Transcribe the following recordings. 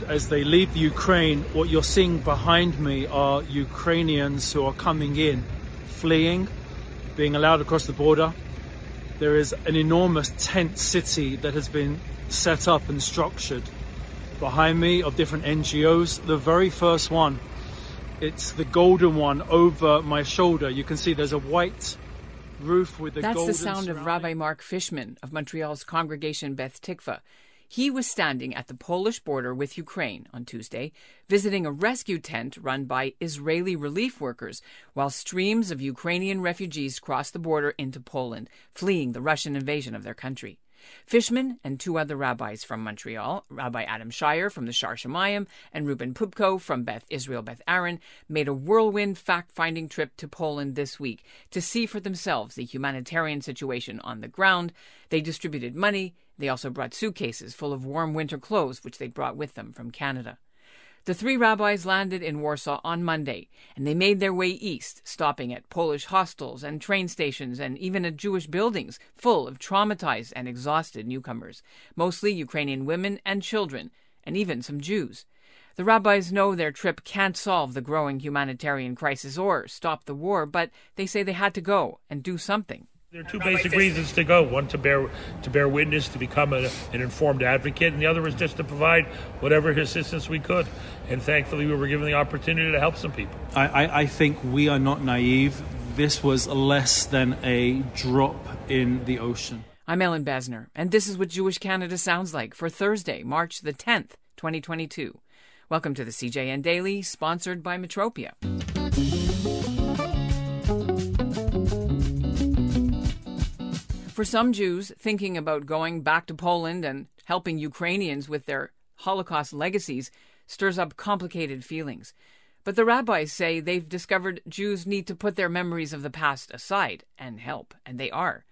as they leave the Ukraine, what you're seeing behind me are Ukrainians who are coming in, fleeing, being allowed across the border. There is an enormous tent city that has been set up and structured behind me of different NGOs. The very first one, it's the golden one over my shoulder. You can see there's a white roof with the golden. That's the sound of Rabbi Mark Fishman of Montreal's congregation Beth Tikva. He was standing at the Polish border with Ukraine on Tuesday, visiting a rescue tent run by Israeli relief workers, while streams of Ukrainian refugees crossed the border into Poland, fleeing the Russian invasion of their country. Fishman and two other rabbis from Montreal, Rabbi Adam Shire from the Shar Shemayim and Reuben Poukpo from Beth Israel Beth Aaron, made a whirlwind fact-finding trip to Poland this week to see for themselves the humanitarian situation on the ground. They distributed money. They also brought suitcases full of warm winter clothes, which they'd brought with them from Canada. The three rabbis landed in Warsaw on Monday, and they made their way east, stopping at Polish hostels and train stations and even at Jewish buildings full of traumatized and exhausted newcomers, mostly Ukrainian women and children, and even some Jews. The rabbis know their trip can't solve the growing humanitarian crisis or stop the war, but they say they had to go and do something. There are two basic reasons to go. One, to bear witness, to become an informed advocate, and the other was just to provide whatever assistance we could. And thankfully, we were given the opportunity to help some people. I think we are not naive. This was less than a drop in the ocean. I'm Ellen Basner, and this is what Jewish Canada sounds like for Thursday, March the 10th, 2022. Welcome to the CJN Daily, sponsored by Metropia. For some Jews, thinking about going back to Poland and helping Ukrainians with their Holocaust legacies stirs up complicated feelings. But the rabbis say they've discovered Jews need to put their memories of the past aside and help, and they are.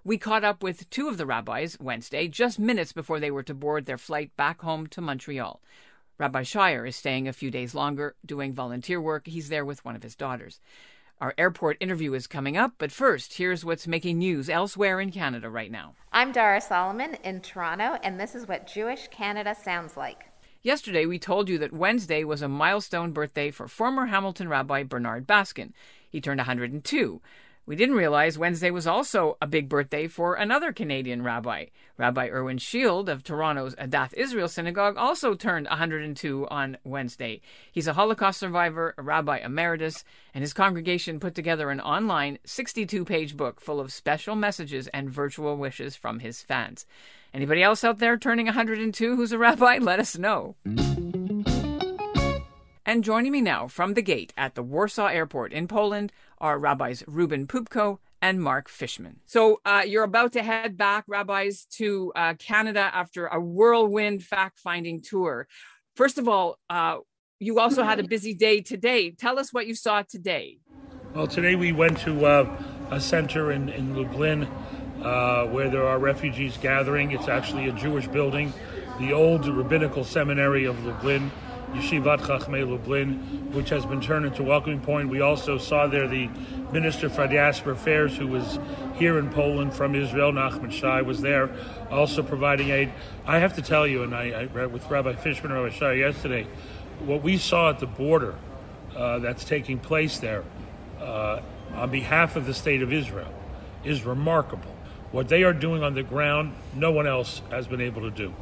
We caught up with two of the rabbis Wednesday, just minutes before they were to board their flight back home to Montreal. Rabbi Shire is staying a few days longer, doing volunteer work. He's there with one of his daughters. Our airport interview is coming up, but first, here's what's making news elsewhere in Canada right now. I'm Dara Solomon in Toronto, and this is what Jewish Canada sounds like. Yesterday, we told you that Wednesday was a milestone birthday for former Hamilton Rabbi Bernard Baskin. He turned 102. We didn't realize Wednesday was also a big birthday for another Canadian rabbi. Rabbi Irwin Shield of Toronto's Adath Israel Synagogue also turned 102 on Wednesday. He's a Holocaust survivor, a rabbi emeritus, and his congregation put together an online 62-page book full of special messages and virtual wishes from his fans. Anybody else out there turning 102 who's a rabbi? Let us know. And joining me now from the gate at the Warsaw Airport in Poland are Rabbis Reuben Poukpo and Mark Fishman. So you're about to head back, rabbis, to Canada after a whirlwind fact-finding tour. First of all, you also had a busy day today. Tell us what you saw today. Well, today we went to a center in Lublin where there are refugees gathering. It's actually a Jewish building, the old rabbinical seminary of Lublin, Yeshivat Chachmei Lublin, which has been turned into a welcoming point. We also saw there the Minister for Diaspora Affairs, who was here in Poland from Israel, Nachman Shai, was there, also providing aid. I have to tell you, and I read with Rabbi Fishman and Rabbi Shai yesterday, what we saw at the border that's taking place there on behalf of the state of Israel is remarkable. What they are doing on the ground, no one else has been able to do.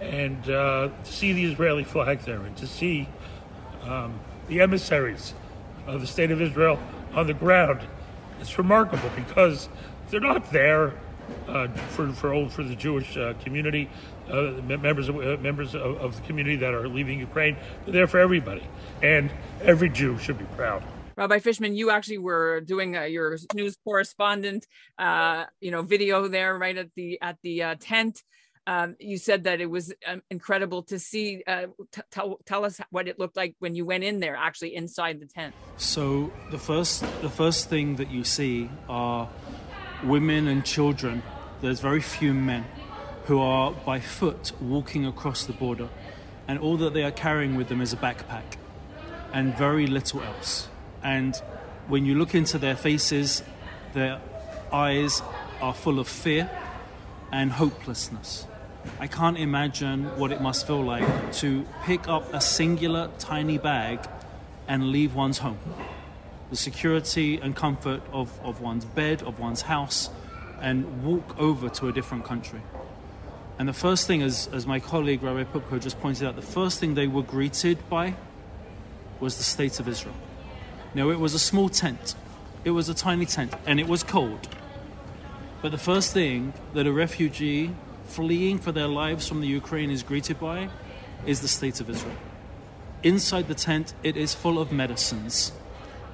And to see the Israeli flag there and to see the emissaries of the state of Israel on the ground, it's remarkable because they're not there for the Jewish community, members of the community that are leaving Ukraine. They're there for everybody, and every Jew should be proud. Rabbi Fishman, you actually were doing your news correspondent, video there right at the tent. You said that it was incredible to see. Tell us what it looked like when you went in there, actually inside the tent. So the first thing that you see are women and children. There's very few men who are by foot walking across the border, and all that they are carrying with them is a backpack and very little else. And when you look into their faces, their eyes are full of fear and hopelessness. I can't imagine what it must feel like to pick up a singular tiny bag and leave one's home. The security and comfort of one's bed, of one's house, and walk over to a different country. And the first thing, as my colleague Rabbi Poukpo just pointed out, the first thing they were greeted by was the state of Israel. Now, it was a small tent. It was a tiny tent, and it was cold. But the first thing that a refugee fleeing for their lives from the Ukraine is greeted by is the state of Israel. Inside the tent, it is full of medicines.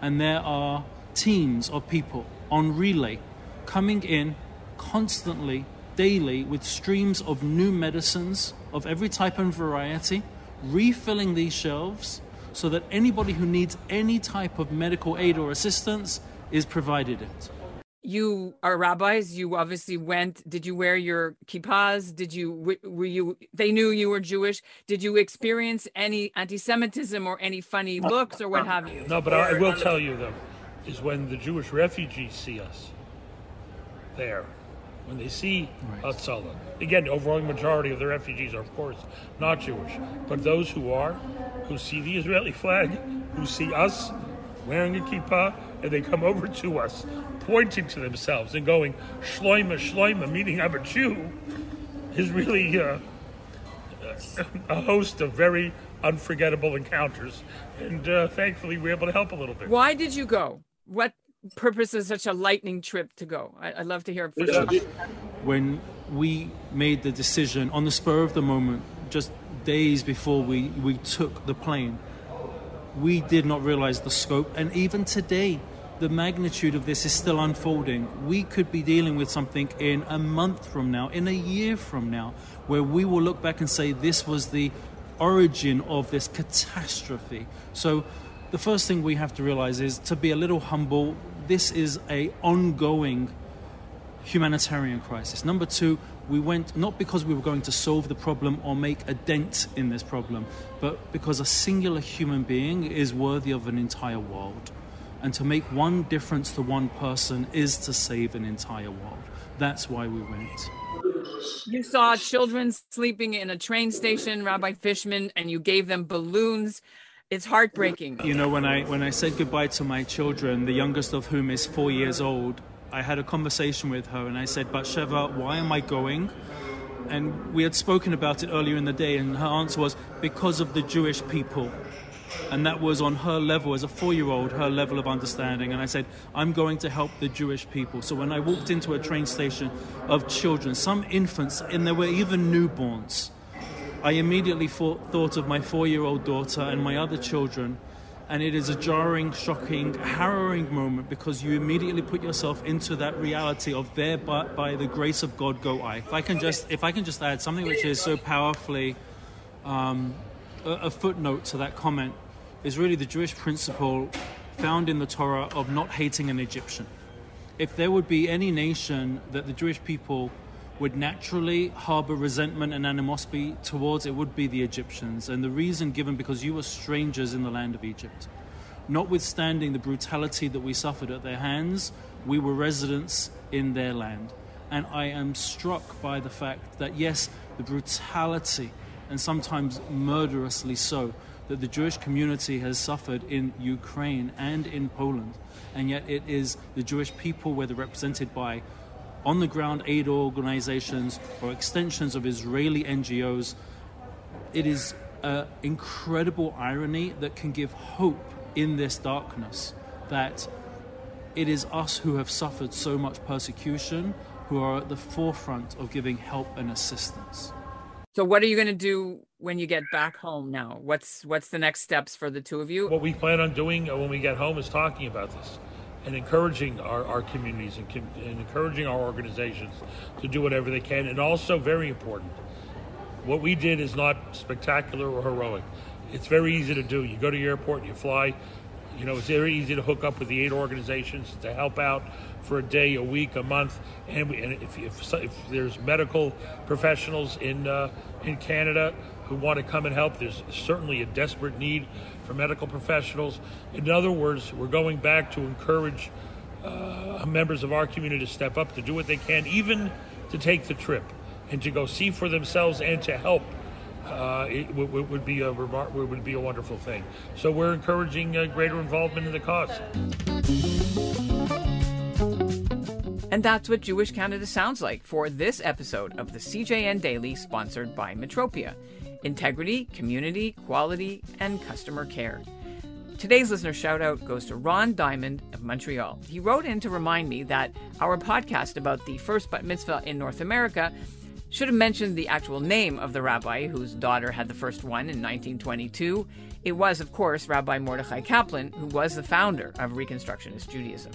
And there are teams of people on relay coming in constantly, daily, with streams of new medicines of every type and variety, refilling these shelves so that anybody who needs any type of medical aid or assistance is provided it. You are rabbis. You obviously went. Did you wear your kippahs? They knew you were Jewish. Did you experience any anti-Semitism or any funny looks or what have you? No, but I will tell you, though, is when the Jewish refugees see us there, when they see Hatzalah, again, the overwhelming majority of the refugees are, of course, not Jewish, but those who are, who see the Israeli flag, who see us wearing a kippah, and they come over to us, pointing to themselves and going, Shloima, Shloima, meaning I'm a Jew, is really a host of very unforgettable encounters. And thankfully, we were able to help a little bit. Why did you go? What purpose is such a lightning trip to go? I'd love to hear it from you. When we made the decision on the spur of the moment, just days before we took the plane, we did not realize the scope. And even today, the magnitude of this is still unfolding. We could be dealing with something in a month from now, in a year from now, where we will look back and say this was the origin of this catastrophe. So the first thing we have to realize is to be a little humble. This is an ongoing humanitarian crisis. Number two, we went not because we were going to solve the problem or make a dent in this problem, but because a singular human being is worthy of an entire world. And to make one difference to one person is to save an entire world. That's why we went. You saw children sleeping in a train station, Rabbi Fishman, and you gave them balloons. It's heartbreaking. You know, when I said goodbye to my children, the youngest of whom is 4 years old, I had a conversation with her and I said, "But Sheva, why am I going?" And we had spoken about it earlier in the day, and her answer was, "Because of the Jewish people." And that was on her level, as a 4-year-old, her level of understanding. And I said, I'm going to help the Jewish people. So when I walked into a train station of children, some infants, and there were even newborns, I immediately thought of my 4-year-old daughter and my other children. And it is a jarring, shocking, harrowing moment, because you immediately put yourself into that reality of there by the grace of God go I. If I can just add something which is so powerfully a footnote to that comment, is really the Jewish principle found in the Torah of not hating an Egyptian. If there would be any nation that the Jewish people would naturally harbor resentment and animosity towards, it would be the Egyptians. And the reason given, because you were strangers in the land of Egypt. Notwithstanding the brutality that we suffered at their hands, we were residents in their land. And I am struck by the fact that, yes, the brutality, and sometimes murderously so, that the Jewish community has suffered in Ukraine and in Poland. And yet it is the Jewish people, whether represented by on-the-ground aid organizations or extensions of Israeli NGOs, it is an incredible irony that can give hope in this darkness, that it is us who have suffered so much persecution who are at the forefront of giving help and assistance. So what are you going to do when you get back home now? What's the next steps for the two of you? What we plan on doing when we get home is talking about this and encouraging our communities and encouraging our organizations to do whatever they can. And also, very important, what we did is not spectacular or heroic. It's very easy to do. You go to the airport, you fly. You know, it's very easy to hook up with the aid organizations to help out for a day, a week, a month. And if there's medical professionals in Canada who want to come and help, there's certainly a desperate need for medical professionals. In other words, we're going back to encourage members of our community to step up, to do what they can, even to take the trip. and to go see for themselves and to help, it would be a wonderful thing. So we're encouraging greater involvement in the cause. And that's what Jewish Canada sounds like for this episode of the CJN Daily, sponsored by Metropia. Integrity, community, quality, and customer care. Today's listener shout-out goes to Ron Diamond of Montreal. He wrote in to remind me that our podcast about the first bat mitzvah in North America should have mentioned the actual name of the rabbi whose daughter had the first one in 1922. It was, of course, Rabbi Mordechai Kaplan, who was the founder of Reconstructionist Judaism.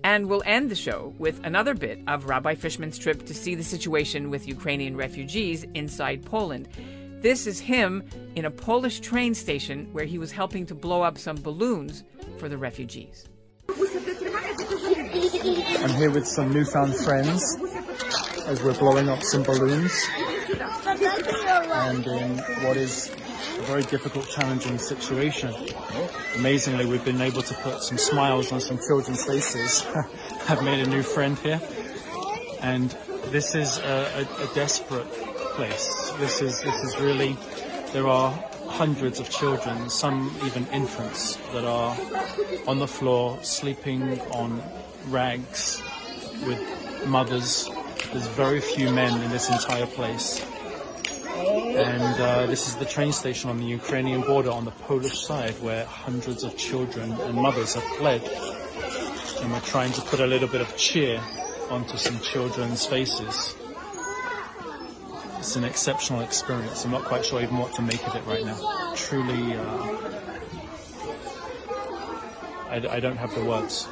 And we'll end the show with another bit of Rabbi Fishman's trip to see the situation with Ukrainian refugees inside Poland. This is him in a Polish train station where he was helping to blow up some balloons for the refugees. I'm here with some newfound friends as we're blowing up some balloons, and in what is a very difficult, challenging situation. Amazingly, we've been able to put some smiles on some children's faces. I've made a new friend here, and this is a desperate place. This is really, there are hundreds of children, some even infants, that are on the floor sleeping on rags with mothers. There's very few men in this entire place. And this is the train station on the Ukrainian border on the Polish side, where hundreds of children and mothers have fled. And we're trying to put a little bit of cheer onto some children's faces. It's an exceptional experience. I'm not quite sure even what to make of it right now. Truly, I don't have the words.